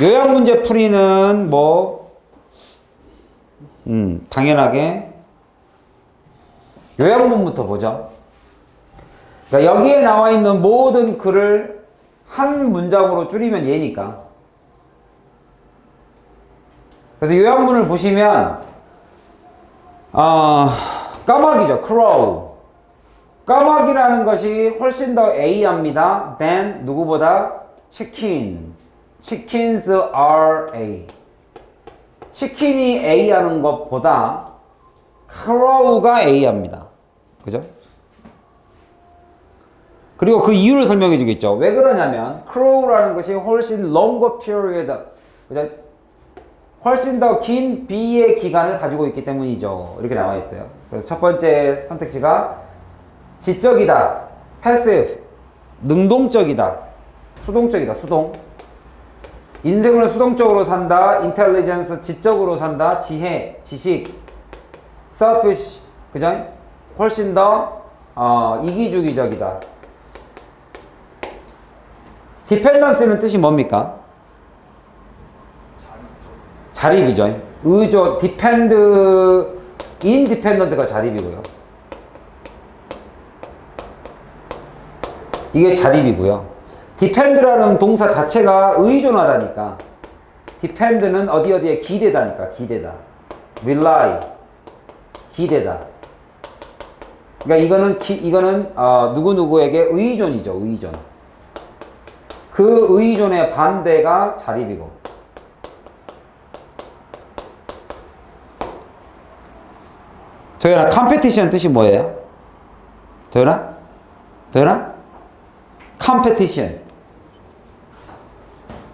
요약 문제 풀이는 뭐, 당연하게 요약문부터 보죠. 그러니까 여기에 나와 있는 모든 글을 한 문장으로 줄이면 얘니까. 그래서 요약문을 보시면, 까마귀죠. crow. 까마귀라는 것이 훨씬 더 A합니다. than 누구보다 chicken. chickens are A. 치킨이 A 하는 것보다 crow가 A 합니다. 그죠? 그리고 그 이유를 설명해 주겠죠. 왜 그러냐면 crow라는 것이 훨씬 longer period, 그죠? 훨씬 더 긴 B의 기간을 가지고 있기 때문이죠. 이렇게 나와 있어요. 그래서 첫 번째 선택지가 지적이다, passive, 능동적이다, 수동적이다, 수동. 인생을 수동적으로 산다, intelligence, 지적으로 산다, 지혜, 지식, selfish, 그죠? 훨씬 더 이기주기적이다. dependency는 뜻이 뭡니까? 자립이죠. 의존, depend, independent가 자립이고요. 이게 자립이고요. depend라는 동사 자체가 의존하다니까. depend는 어디에 기대다니까. 기대다. rely, 기대다. 그러니까 이거는 누구누구에게 의존이죠. 의존. 그 의존의 반대가 자립이고. 도현아, competition 뜻이 뭐예요? 도현아? competition.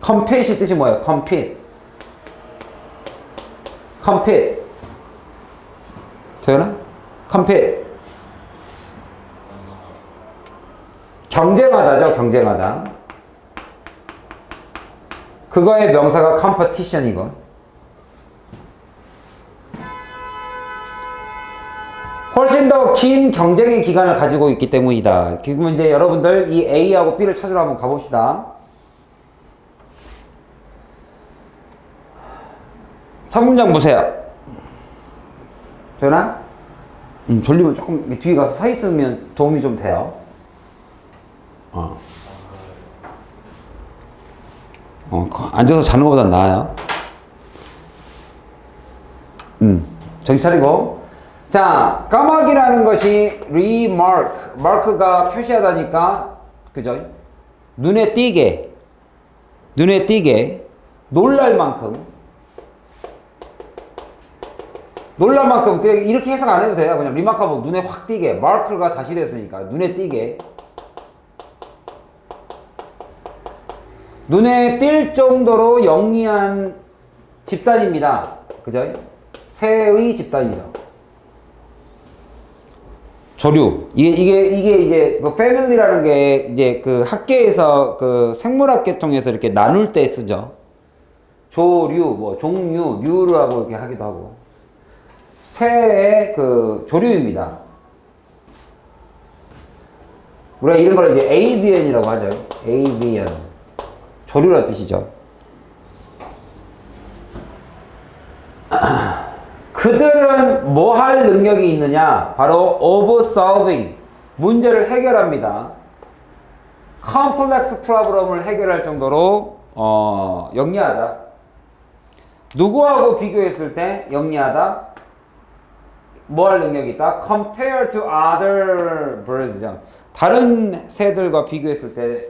compete 뜻이 뭐예요? compete. 도현아? compete. 경쟁하다죠, 경쟁하다. 그거의 명사가 competition이고. 훨씬 더 긴 경쟁의 기간을 가지고 있기 때문이다. 그러면 이제 여러분들 이 A하고 B를 찾으러 한번 가봅시다. 첫 문장 보세요. 되나? 졸리면 조금 뒤에 가서 서 있으면 도움이 좀 돼요. 앉아서 자는 것보다 나아요. 정신 차리고. 자, 까마귀라는 것이 remark, mark가 표시하다니까, 그죠? 눈에 띄게, 놀랄 만큼, 이렇게 해석 안 해도 돼요. 그냥 remarkable, 눈에 확 띄게, mark가 다시 됐으니까, 눈에 띄게. 눈에 띌 정도로 영리한 집단입니다. 그죠? 새의 집단이죠. 조류. 이게 이제 그 family라는 게 이제 그 학계에서 그 생물학계 통해서 이렇게 나눌 때 쓰죠. 조류, 뭐 종류, 류라고 이렇게 하기도 하고. 새의 그 조류입니다. 우리가 이런 걸 이제 avian이라고 하죠. avian. 조류라는 뜻이죠. 그들은 뭐 할 능력이 있느냐? 바로 of solving, 문제를 해결합니다. complex problem을 해결할 정도로 영리하다. 누구하고 비교했을 때 영리하다? 뭐 할 능력이 있다? compare to other birds. 다른 새들과 비교했을 때,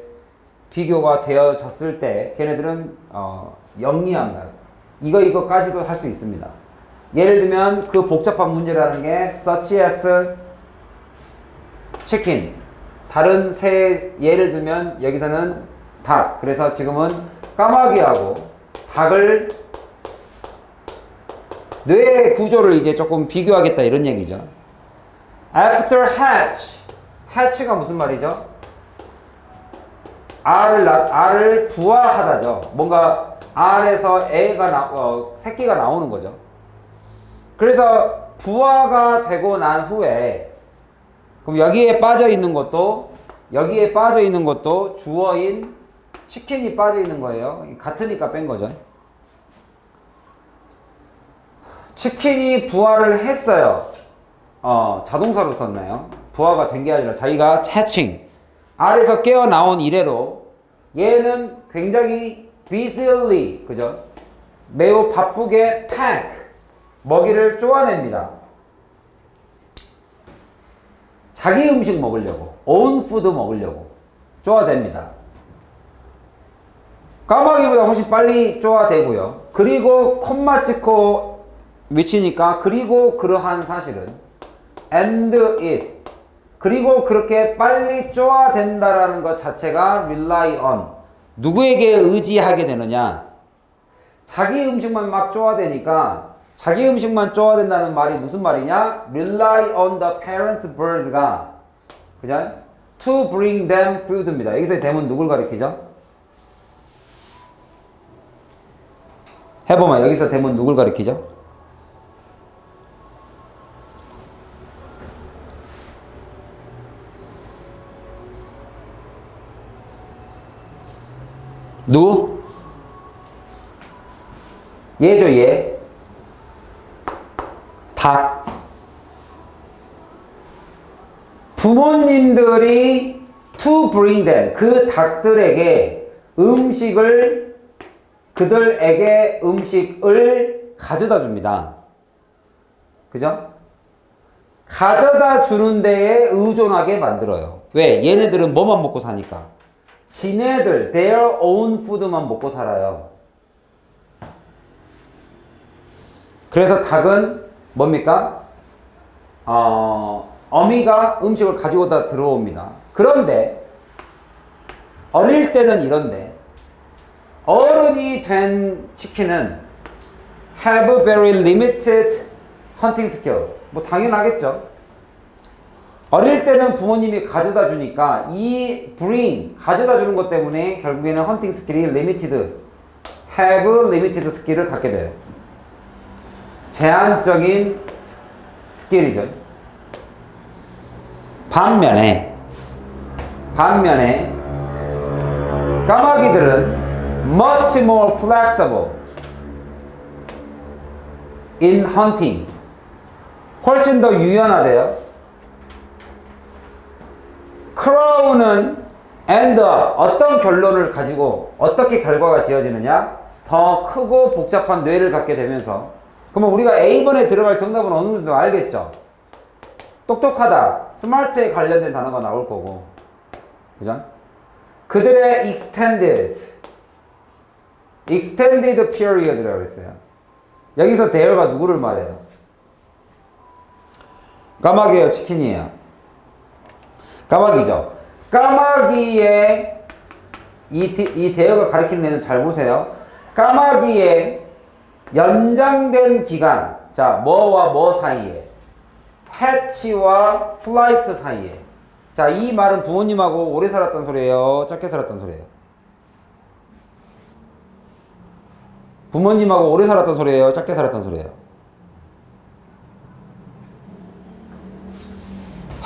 비교가 되어졌을 때 걔네들은 영리합니다. 이거까지도 할 수 있습니다. 예를 들면 그 복잡한 문제라는 게 such as chicken, 다른 새, 예를 들면 여기서는 닭. 그래서 지금은 까마귀하고 닭을 뇌의 구조를 이제 조금 비교하겠다 이런 얘기죠. After hatch, hatch가 무슨 말이죠? 알을 부화하다죠. 뭔가 알에서 새끼가 나오는 거죠. 그래서 부화가 되고 난 후에, 그럼 여기에 빠져 있는 것도 주어인 치킨이 빠져 있는 거예요. 같으니까 뺀 거죠. 치킨이 부화를 했어요. 자동사로 썼나요? 부화가 된 게 아니라 자기가 hatching. 알에서 깨어 나온 이래로 얘는 굉장히 busily, 그죠? 매우 바쁘게 pack, 먹이를 쪼아냅니다. 자기 음식 먹으려고, own food 먹으려고 쪼아댑니다. 까마귀보다 훨씬 빨리 쪼아대고요. 그리고 콤마 찍고 위치니까 그리고 그러한 사실은 and it, 그리고 그렇게 빨리 쪼아댄다라는 것 자체가 rely on, 누구에게 의지하게 되느냐? 자기 음식만 막 쪼아대니까 자기 음식만 쪼아댄다는 말이 무슨 말이냐? rely on the parents' birds가, 그죠? to bring them food입니다. 여기서 대문 누굴 가리키죠? 해보면 여기서 대문 누굴 가리키죠? 누구? 얘죠, 얘. 닭. 부모님들이 to bring them, 그 닭들에게 그들에게 음식을 가져다 줍니다. 그죠? 가져다 주는 데에 의존하게 만들어요. 왜? 얘네들은 뭐만 먹고 사니까. 지네들, their own food만 먹고 살아요. 그래서 닭은 뭡니까? 어미가 음식을 가지고 다 들어옵니다. 그런데 어릴 때는 이런데 어른이 된 치킨은 have a very limited hunting skill. 뭐 당연하겠죠. 어릴 때는 부모님이 가져다 주니까 이 bring, 가져다 주는 것 때문에 결국에는 헌팅 스킬이 limited, have limited 스킬을 갖게 돼요. 제한적인 스킬이죠. 반면에 까마귀들은 much more flexible in hunting. 훨씬 더 유연하대요. crow는 end up, 어떤 결론을 가지고 어떻게 결과가 지어지느냐? 더 크고 복잡한 뇌를 갖게 되면서, 그러면 우리가 A번에 들어갈 정답은 어느 정도 알겠죠? 똑똑하다, smart에 관련된 단어가 나올 거고, 그죠? 그들의 extended period라고 했어요. 여기서 there가 누구를 말해요? 까마귀예요, 치킨이에요? 까마귀죠. 까마귀의 이 대어가 가리키는 애는 잘 보세요. 까마귀의 연장된 기간, 자, 뭐와 뭐 사이에, 해치와 플라이트 사이에. 자, 이 말은 부모님하고 오래 살았단 소리예요, 짧게 살았단 소리예요? 부모님하고 오래 살았단 소리예요, 짧게 살았단 소리예요?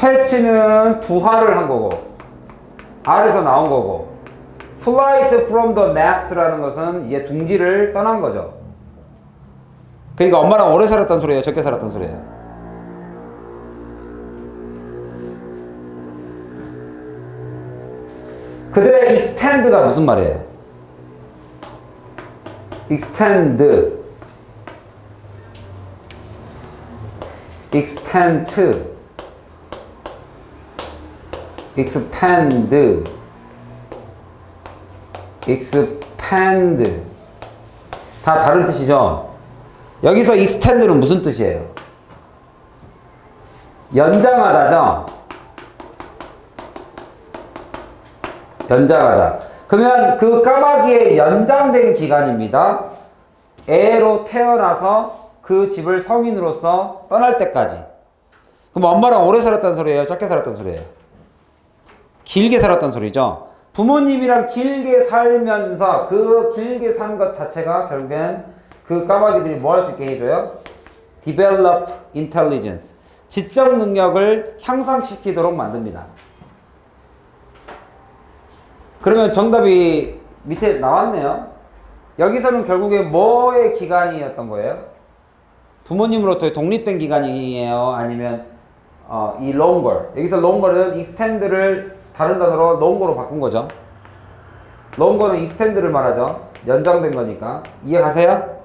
해치는 부화를 한 거고, 알에서 나온 거고, flight from the nest라는 것은 이제 둥지를 떠난 거죠. 그러니까 엄마랑 오래 살았단 소리예요, 적게 살았단 소리예요? 그들의 extend가 무슨 말이에요? extend, expand 다 다른 뜻이죠. 여기서 extend는 무슨 뜻이에요? 연장하다죠. 연장하다. 그러면 그 까마귀의 연장된 기간입니다. 애로 태어나서 그 집을 성인으로서 떠날 때까지. 그럼 엄마랑 오래 살았다는 소리예요, 짧게 살았다는 소리예요? 길게 살았다는 소리죠. 부모님이랑 길게 살면서 그 길게 산 것 자체가 결국엔 그 까마귀들이 뭐 할 수 있게 해줘요? develop intelligence, 지적 능력을 향상시키도록 만듭니다. 그러면 정답이 밑에 나왔네요. 여기서는 결국에 뭐의 기간이었던 거예요? 부모님으로부터 독립된 기간이에요? 아니면 이 longer. 여기서 longer는 extend를 다른 단어로 longer로 바꾼 거죠. longer는 extend를 말하죠. 연장된 거니까. 이해가세요?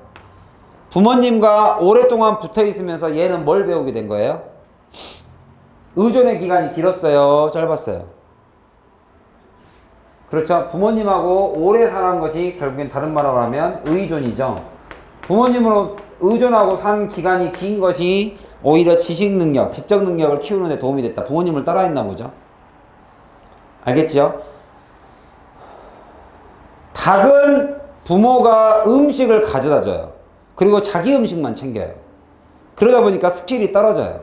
부모님과 오랫동안 붙어 있으면서 얘는 뭘 배우게 된 거예요? 의존의 기간이 길었어요? 짧았어요? 그렇죠? 부모님하고 오래 살아간 것이 결국엔 다른 말로 하면 의존이죠. 부모님으로 의존하고 산 기간이 긴 것이 오히려 지식 능력, 지적 능력을 키우는 데 도움이 됐다. 부모님을 따라했나 보죠. 알겠죠? 닭은 부모가 음식을 가져다 줘요. 그리고 자기 음식만 챙겨요. 그러다 보니까 스킬이 떨어져요.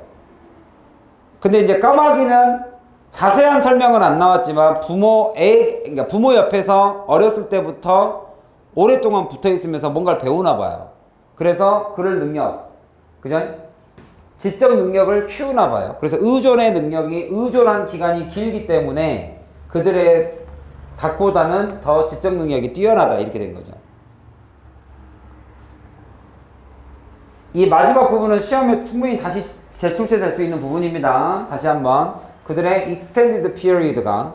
근데 이제 까마귀는 자세한 설명은 안 나왔지만 그러니까 부모 옆에서 어렸을 때부터 오랫동안 붙어 있으면서 뭔가를 배우나 봐요. 그래서 그럴 능력, 그죠? 지적 능력을 키우나 봐요. 그래서 의존한 기간이 길기 때문에 그들의 닭보다는 더 지적 능력이 뛰어나다 이렇게 된 거죠. 이 마지막 부분은 시험에 충분히 다시 재출제될 수 있는 부분입니다. 다시 한번 그들의 extended period가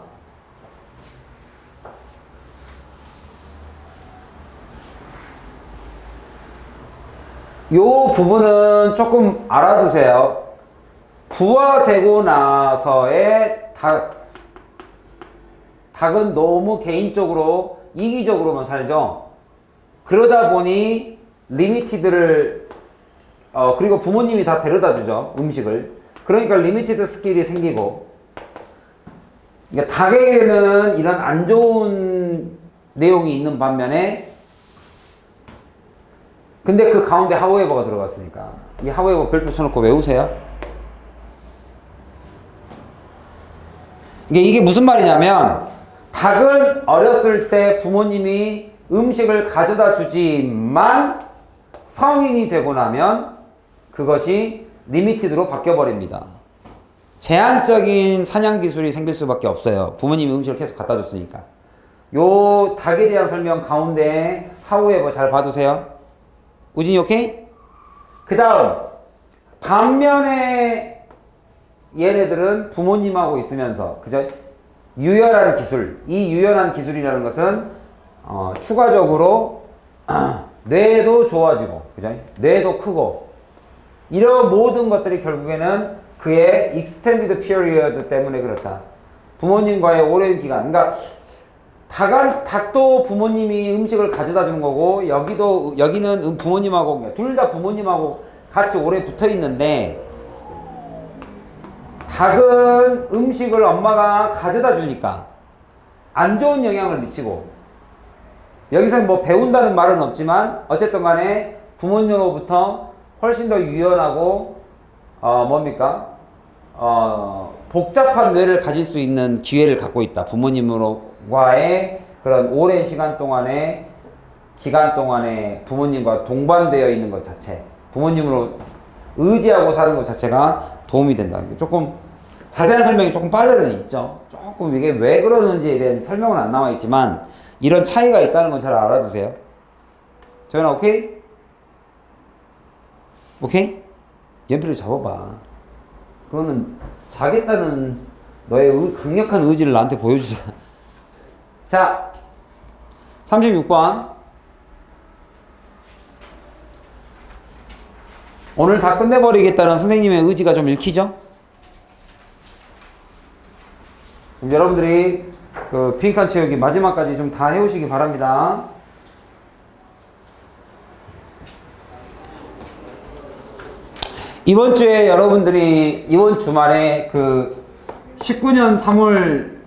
요 부분은 조금 알아두세요. 부화되고 나서의 닭은 너무 개인적으로 이기적으로만 살죠. 그러다 보니 리미티드를 그리고 부모님이 다 데려다 주죠. 음식을. 그러니까 리미티드 스킬이 생기고, 그러니까 닭에게는 이런 안 좋은 내용이 있는 반면에 근데 그 가운데 하우에버가 들어갔으니까 이 하우에버 별표 쳐놓고 외우세요. 이게 무슨 말이냐면 닭은 어렸을 때 부모님이 음식을 가져다 주지만 성인이 되고 나면 그것이 리미티드로 바뀌어버립니다. 제한적인 사냥 기술이 생길 수밖에 없어요. 부모님이 음식을 계속 갖다 줬으니까. 요 닭에 대한 설명 가운데 하우에버 잘 봐두세요. 우진이 오케이? 그 다음 반면에 얘네들은 부모님하고 있으면서 그죠? 유연한 기술, 이 유연한 기술이라는 것은 추가적으로 뇌도 좋아지고 그죠? 뇌도 크고 이런 모든 것들이 결국에는 그의 extended period 때문에 그렇다. 부모님과의 오랜 기간. 그러니까 닭도 부모님이 음식을 가져다 주는 거고 여기는 부모님하고 둘 다 부모님하고 같이 오래 붙어 있는데 닭은 음식을 엄마가 가져다 주니까 안 좋은 영향을 미치고 여기서 뭐 배운다는 말은 없지만 어쨌든 간에 부모님으로부터 훨씬 더 유연하고 복잡한 뇌를 가질 수 있는 기회를 갖고 있다. 부모님과의 그런 오랜 기간 동안에 부모님과 동반되어 있는 것 자체, 부모님으로 의지하고 사는 것 자체가 도움이 된다. 조금 자세한 설명이 조금 빠져는 있죠. 조금 이게 왜 그러는지에 대한 설명은 안 나와 있지만 이런 차이가 있다는 건 잘 알아두세요. 저희는 오케이? 오케이? 연필을 잡아봐. 그거는 자겠다는 너의 강력한 의지를 나한테 보여주잖아. 자, 36번. 오늘 다 끝내버리겠다는 선생님의 의지가 좀 읽히죠? 그럼 여러분들이 그 빈칸 채우기 마지막까지 좀 다 해오시기 바랍니다. 이번 주에 여러분들이 이번 주말에 그 19년 3월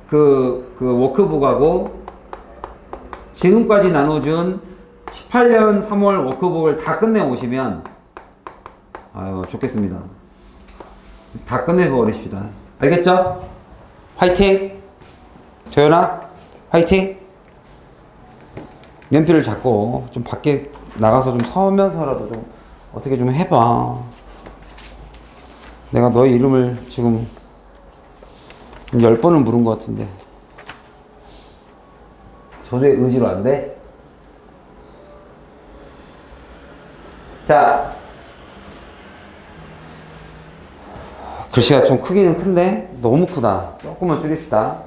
그 워크북하고 지금까지 나눠준 18년 3월 워크북을 다 끝내 오시면 아유 좋겠습니다. 다 끝내버리십시다. 알겠죠? 화이팅! 도연아 화이팅! 연필을 잡고 좀 밖에 나가서 좀 서면서라도 좀 어떻게 좀 해봐. 내가 너의 이름을 지금 10번은 부른 것 같은데 저주의 의지로 안 돼? 자, 글씨가 좀 크기는 큰데 너무 크다. 조금만 줄입시다.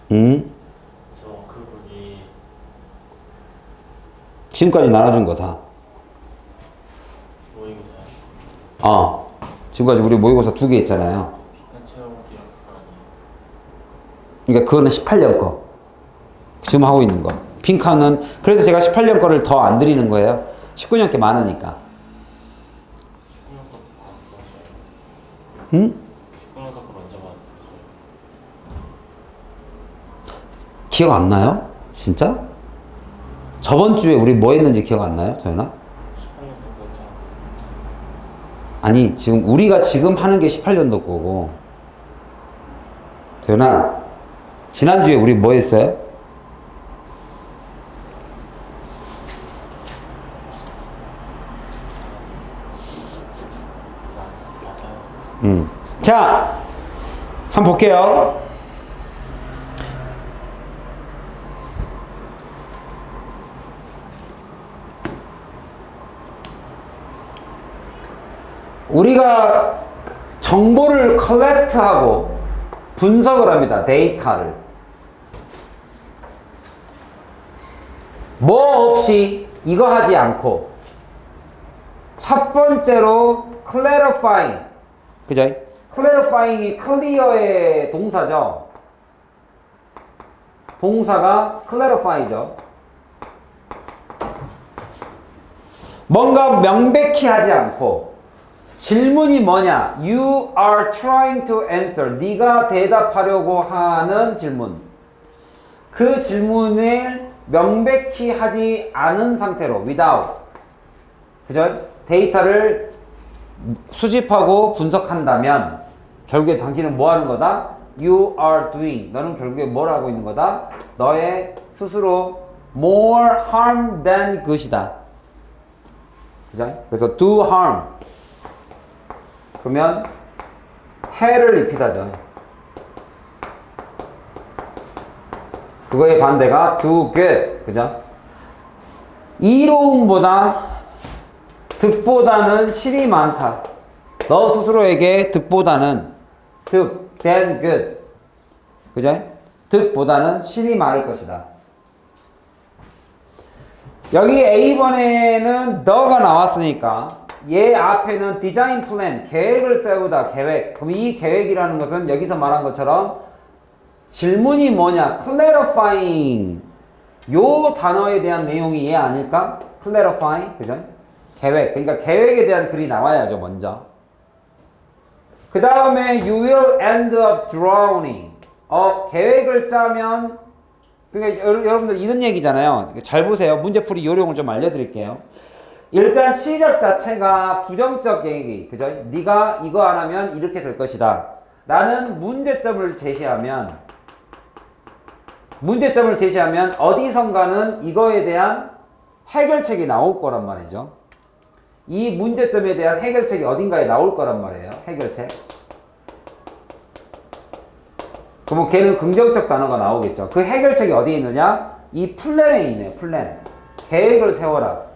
저 그분이 지금까지 나눠준 거 다. 모의고사 지금까지 우리 모의고사 2개 있잖아요. 빈칸 채우기랑 그러니까 그거는 18년 거. 지금 하고 있는 거. 빈칸은 그래서 제가 18년 거를 더 안 드리는 거예요. 19년 게 많으니까. 19년 거 봤어. 응? 19년 거 먼저 봤어. 기억 안 나요? 진짜? 저번 주에 우리 뭐 했는지 기억 안 나요? 도현아? 18년 거 봤지 않았어. 아니 지금 우리가 지금 하는 게 18년도 거고. 도현아, 지난주에 우리 뭐 했어요? 맞아요. 자, 한번 볼게요. 우리가 정보를 컬렉트하고 분석을 합니다. 데이터를. 뭐 없이 이거 하지 않고 첫 번째로 clarifying. 그죠? clarifying이 clear의 동사죠. 동사가 clarify죠. 뭔가 명백히 하지 않고 질문이 뭐냐? You are trying to answer. 네가 대답하려고 하는 질문. 그 질문을 명백히 하지 않은 상태로 without. 그죠? 데이터를 수집하고 분석한다면 결국에 당신은 뭐 하는 거다? You are doing. 너는 결국에 뭘 하고 있는 거다? 너의 스스로 more harm than good이다. 그죠? 그래서 do harm. 그러면 해를 입히다죠. 그거의 반대가 do good. 그죠? 이로움보다 득보다는 실이 많다. 너 스스로에게 득보다는 득, than good. 그죠? 득보다는 실이 많을 것이다. 여기 A번에는 the가 나왔으니까 얘 앞에는 디자인 플랜, 계획을 세우다, 계획. 그럼 이 계획이라는 것은 여기서 말한 것처럼 질문이 뭐냐? clarifying. 요 단어에 대한 내용이 얘 아닐까? clarifying. 그죠? 계획. 그러니까 계획에 대한 글이 나와야죠, 먼저. 그 다음에 you will end up drowning. 계획을 짜면, 그러니까 여러분들 이런 얘기잖아요. 잘 보세요. 문제풀이 요령을 좀 알려드릴게요. 일단 시작 자체가 부정적 얘기, 그죠? 네가 이거 안 하면 이렇게 될 것이다 라는 문제점을 제시하면 어디선가는 이거에 대한 해결책이 나올 거란 말이죠. 이 문제점에 대한 해결책이 어딘가에 나올 거란 말이에요. 해결책. 그러면 걔는 긍정적 단어가 나오겠죠. 그 해결책이 어디에 있느냐? 이 플랜에 있네요. 플랜. 계획을 세워라.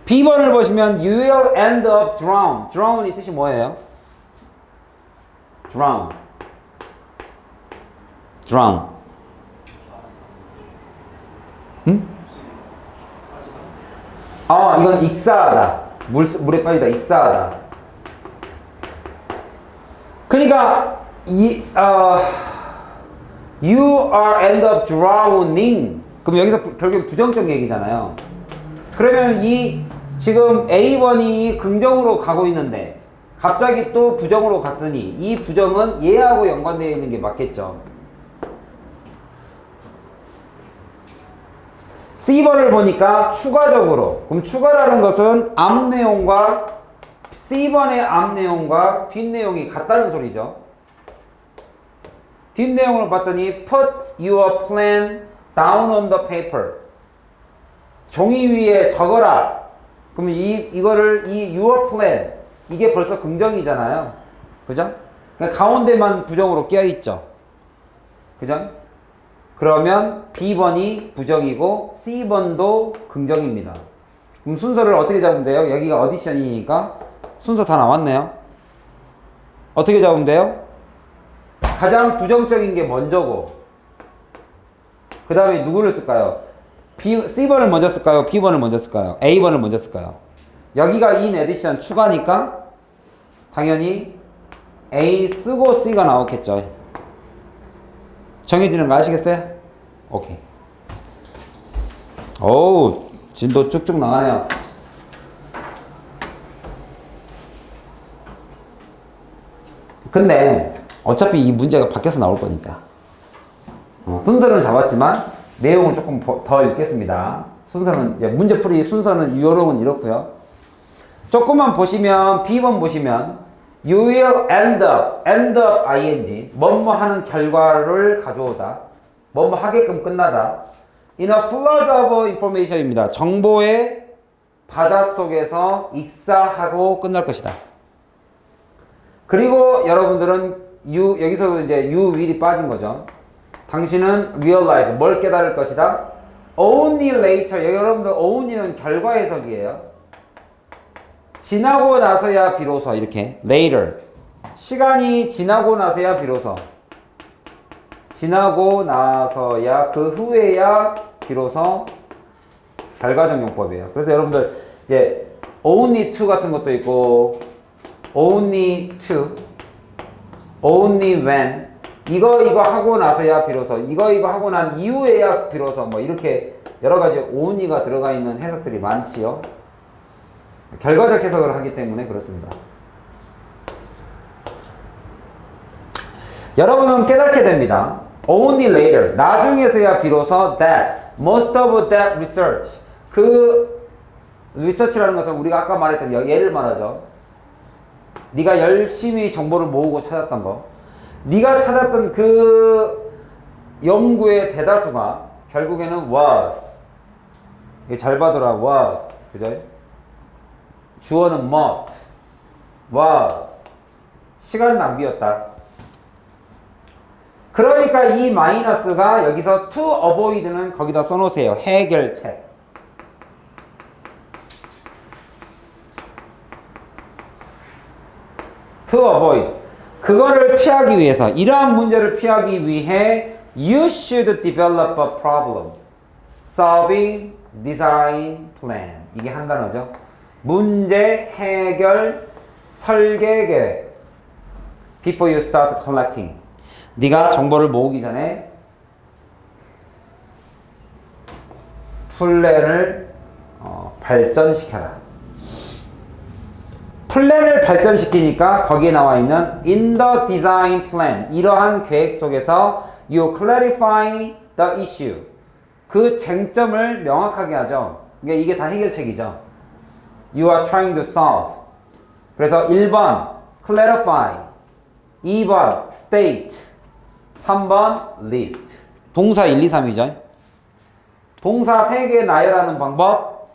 B번을 보시면 you will end up drown. drown 이 뜻이 뭐예요? drown. drown. 응? 이건 익사하다. 물에 빠지다. 익사하다. 그러니까 you are end up drowning. 그럼 여기서 결국 부정적 얘기잖아요. 그러면 지금 A번이 긍정으로 가고 있는데 갑자기 또 부정으로 갔으니 이 부정은 얘하고 연관되어 있는 게 맞겠죠. C번을 보니까 추가적으로. 그럼 추가라는 것은 앞 내용과 C번의 앞 내용과 뒷 내용이 같다는 소리죠. 뒷 내용을 봤더니 put your plan down on the paper. 종이 위에 적어라. 그러면 이거를 your plan, 이게 벌써 긍정이잖아요. 그죠? 그러니까 가운데만 부정으로 끼어있죠. 그죠? 그러면 B번이 부정이고 C번도 긍정입니다. 그럼 순서를 어떻게 잡으면 돼요? 여기가 어디션이니까 순서 다 나왔네요. 어떻게 잡으면 돼요? 가장 부정적인 게 먼저고 그 다음에 누구를 쓸까요? C번을 먼저 쓸까요? B번을 먼저 쓸까요? A번을 먼저 쓸까요? 여기가 in addition 추가니까 당연히 A 쓰고 C가 나오겠죠. 정해지는 거 아시겠어요? 오케이. 오우, 진도 쭉쭉 나가네요. 근데 어차피 이 문제가 바뀌어서 나올 거니까 순서는 잡았지만 내용은 조금 더 읽겠습니다. 순서는 이제 문제풀이 순서는 요령은 이렇고요. 조금만 보시면 B번 보시면 You will end up ing 뭐뭐 하는 결과를 가져오다 뭐뭐 하게끔 끝나다 In a flood of information입니다. 정보의 바닷속에서 익사하고 끝날 것이다. 그리고 여러분들은 여기서도 이제 you will이 빠진 거죠. 당신은 realize 뭘 깨달을 것이다. Only later 여러분들 only는 결과 해석이에요. 지나고 나서야 비로소 이렇게 later 시간이 지나고 나서야 비로소 지나고 나서야 그 후에야 비로소 결과적 용법이에요. 그래서 여러분들 이제 only to 같은 것도 있고 only to only when 이거 하고 나서야 비로소 이거 하고 난 이후에야 비로소 뭐 이렇게 여러 가지 only가 들어가 있는 해석들이 많지요. 결과적 해석을 하기 때문에 그렇습니다. 여러분은 깨닫게 됩니다. Only later, 나중에서야 비로소 that, most of that research, 그 research라는 것은 우리가 아까 말했던 예를 말하죠. 네가 열심히 정보를 모으고 찾았던 거, 네가 찾았던 그 연구의 대다수가 결국에는 was, 잘 봐둬라 was, 그죠? 주어는 must, was, 시간 낭비였다. 그러니까 이 마이너스가 여기서 to avoid는 거기다 써놓으세요. 해결책. to avoid. 그거를 피하기 위해서, 이러한 문제를 피하기 위해 you should develop a problem solving design plan. 이게 한 단어죠. 문제 해결 설계 계획. Before you start collecting. 네가 정보를 모으기 전에 플랜을 발전시켜라. 플랜을 발전시키니까 거기에 나와 있는 in the design plan 이러한 계획 속에서 you clarify the issue 그 쟁점을 명확하게 하죠. 그러니까 이게 다 해결책이죠. You are trying to solve. 그래서 1번 clarify 2번 state 3번 list. 동사 1, 2, 3이죠. 동사 3개 나열하는 방법.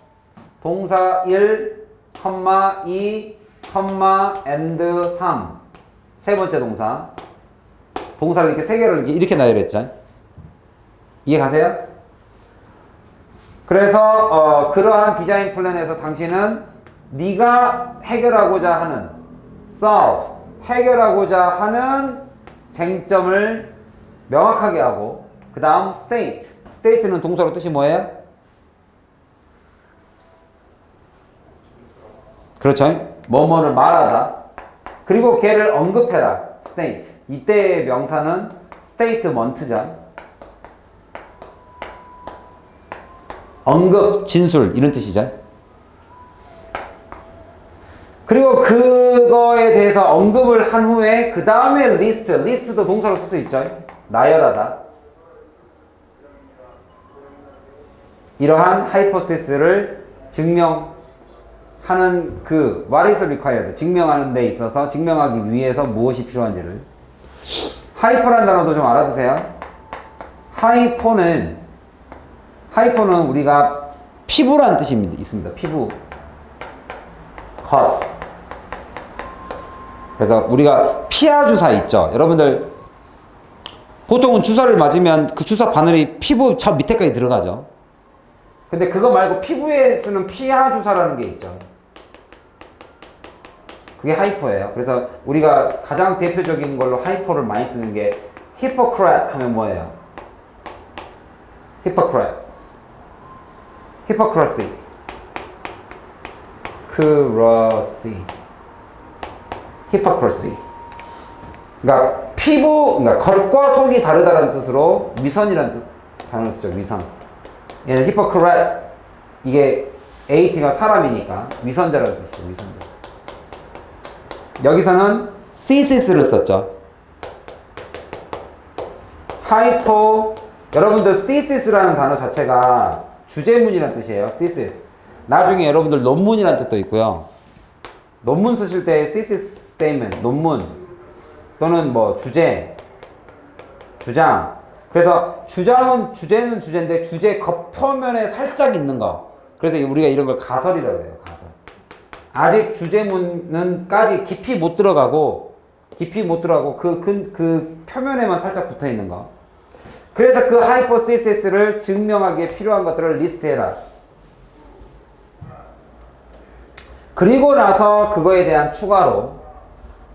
동사 1, 2, and 3. 세 번째 동사. 동사를 이렇게 3개를 이렇게 나열했죠. 이해 가세요? 그래서 그러한 디자인 플랜에서 당신은 네가 해결하고자 하는 solve, 해결하고자 하는 쟁점을 명확하게 하고 그 다음 state. state는 동사로 뜻이 뭐예요? 그렇죠. 뭐뭐를 말하다. 그리고 걔를 언급해라. state. 이때의 명사는 statement죠. 언급, 진술 이런 뜻이죠. 그리고 그거에 대해서 언급을 한 후에 그 다음에 list, list도 동사로 쓸 수 있죠. 나열하다. 이러한 하이포시스를 증명하는 그 what is required, 증명하는 데 있어서 증명하기 위해서 무엇이 필요한지를. 하이퍼란 단어도 좀 알아두세요. 하이포는 우리가 피부란 뜻이 있습니다. 피부. 컷. 그래서 우리가 피하 주사 있죠. 여러분들 보통은 주사를 맞으면 그 주사 바늘이 피부 저 밑에까지 들어가죠. 근데 그거 말고 피부에 쓰는 피하 주사라는 게 있죠. 그게 하이퍼예요. 그래서 우리가 가장 대표적인 걸로 하이퍼를 많이 쓰는 게 히포크라트 하면 뭐예요? 히포크라트. 히포크라시. 크러시. 히포크라시. 그러니까 피부, 그러니까 겉과 속이 다르다는 뜻으로 위선이라는 단어를 쓰죠. 위선. 얘는 히포크라트. 이게 AT가 사람이니까 위선자라는 뜻이죠. 위선자. 여기서는 시시스를 썼죠. 하이포. 여러분들 시시스라는 단어 자체가 주제문이라는 뜻이에요. 시시스. 나중에 여러분들 논문이라는 뜻도 있고요. 논문 쓰실 때 시시스 스테이트먼트, 논문 또는 뭐 주제, 주장. 그래서 주장은 주제는 주제인데 주제 겉표면에 살짝 있는 거. 그래서 우리가 이런 걸 가설이라고 해요. 가설. 아직 주제문은까지 깊이 못 들어가고 그 표면에만 살짝 붙어 있는 거. 그래서 그 하이포시시스를 증명하기에 필요한 것들을 리스트해라. 그리고 나서 그거에 대한 추가로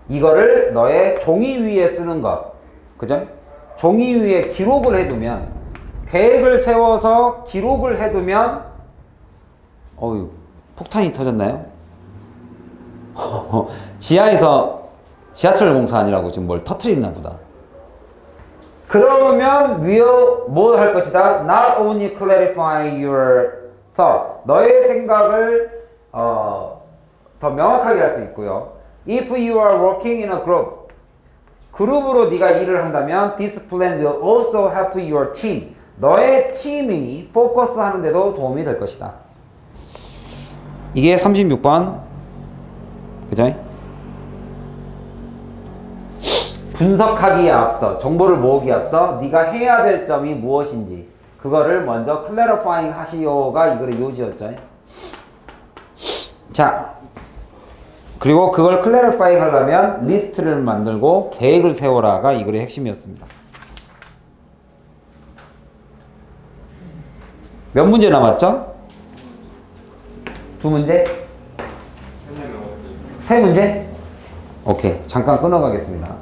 이거를 너의 종이 위에 쓰는 것. 그죠? 종이 위에 기록을 해두면, 계획을 세워서 기록을 해두면, 어휴, 폭탄이 터졌나요? 지하에서 지하철 공사 아니라고 지금 뭘 터트리나 보다. 그러면 will 뭐 할 것이다? Not only clarify your thought. 너의 생각을 더 명확하게 할 수 있고요. If you are working in a group. 그룹으로 네가 일을 한다면 this plan will also help your team. 너의 팀이 포커스 하는 데도 도움이 될 것이다. 이게 36번. 그죠? 분석하기에 앞서, 정보를 모으기에 앞서 네가 해야 될 점이 무엇인지 그거를 먼저 clarifying 하시오가 이거를 요지였죠. 자, 그리고 그걸 clarifying 하려면 리스트를 만들고 계획을 세워라가 이 글의 핵심이었습니다. 몇 문제 남았죠? 두 문제? 세 문제? 오케이, 잠깐 끊어가겠습니다.